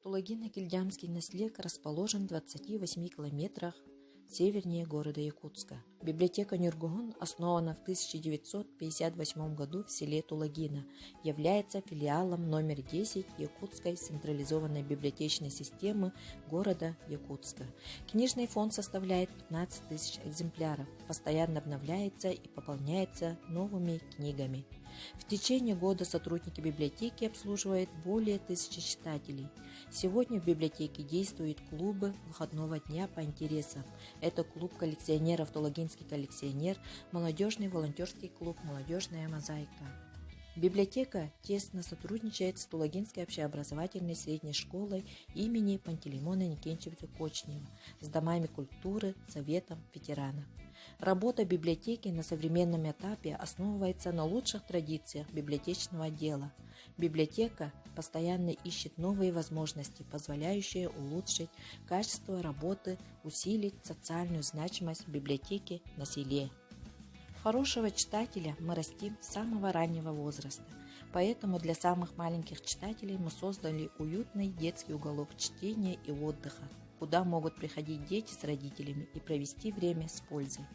Тулагино-Кильдямский наслег расположен в 28 километрах севернее города Якутска. Библиотека Нюргугун основана в 1958 году в селе Тулагино, является филиалом номер 10 Якутской централизованной библиотечной системы города Якутска. Книжный фонд составляет 15 тысяч экземпляров, постоянно обновляется и пополняется новыми книгами. В течение года сотрудники библиотеки обслуживают более 1000 читателей. Сегодня в библиотеке действуют клубы выходного дня по интересам. Это клуб коллекционеров «Тулагинский коллекционер», молодежный волонтерский клуб «Молодежная мозаика». Библиотека тесно сотрудничает с Тулагинской общеобразовательной средней школой имени Пантелеймона Никентьевича Кочнева, с домами культуры, советом ветеранов. Работа библиотеки на современном этапе основывается на лучших традициях библиотечного дела. Библиотека постоянно ищет новые возможности, позволяющие улучшить качество работы, усилить социальную значимость библиотеки на селе. Хорошего читателя мы растим с самого раннего возраста, поэтому для самых маленьких читателей мы создали уютный детский уголок чтения и отдыха, куда могут приходить дети с родителями и провести время с пользой.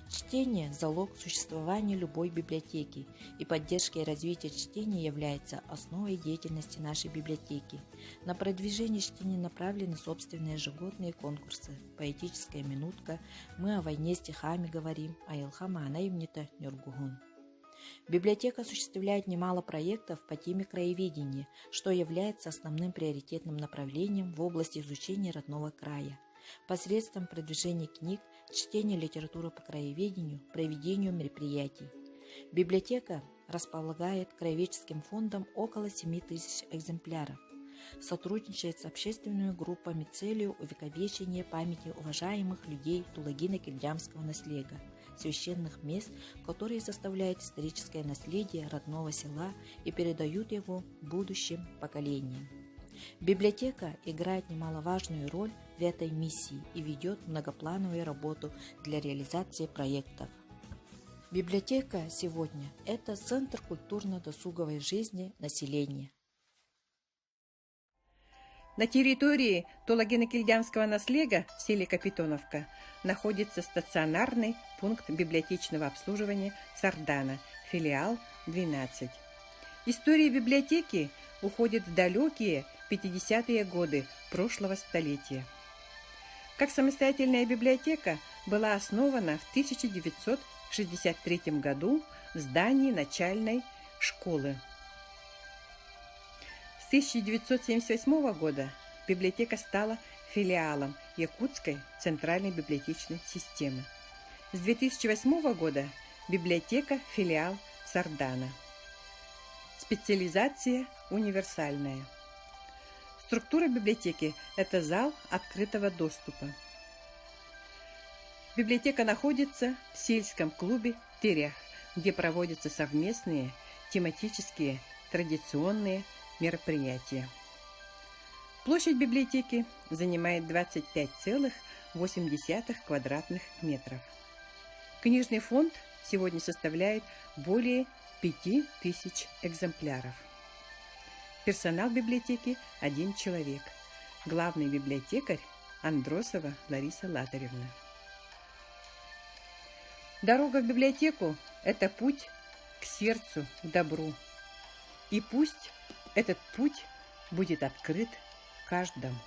Чтение – залог существования любой библиотеки, и поддержка и развитие чтения является основой деятельности нашей библиотеки. На продвижение чтения направлены собственные ежегодные конкурсы «Поэтическая минутка», «Мы о войне стихами говорим», а Илхама Анаимнита Нюргугун. Библиотека осуществляет немало проектов по теме краеведения, что является основным приоритетным направлением в области изучения родного края. Посредством продвижения книг, чтения литературы по краеведению, проведению мероприятий. Библиотека располагает краеведческим фондом около 7000 экземпляров. Сотрудничает с общественными группами с целью увековечения памяти уважаемых людей Тулагино-Кильдямского наслега, священных мест, которые составляют историческое наследие родного села и передают его будущим поколениям. Библиотека играет немаловажную роль в этой миссии и ведет многоплановую работу для реализации проектов. Библиотека сегодня – это центр культурно-досуговой жизни населения. На территории Тулагино-Кильдямского наслега в селе Капитоновка находится стационарный пункт библиотечного обслуживания «Сардана», филиал 12. История библиотеки уходит в далекие 50-е годы прошлого столетия. Как самостоятельная библиотека была основана в 1963 году в здании начальной школы. С 1978 года библиотека стала филиалом Якутской центральной библиотечной системы. С 2008 года библиотека – филиал Сардана. Специализация универсальная. Структура библиотеки – это зал открытого доступа. Библиотека находится в сельском клубе «Терях», где проводятся совместные тематические традиционные мероприятия. Площадь библиотеки занимает 25,8 квадратных метров. Книжный фонд сегодня составляет более 5000 экземпляров. Персонал библиотеки – 1 человек. Главный библиотекарь Андросова Лариса Латаревна. Дорога в библиотеку – это путь к сердцу, к добру. И пусть этот путь будет открыт каждому.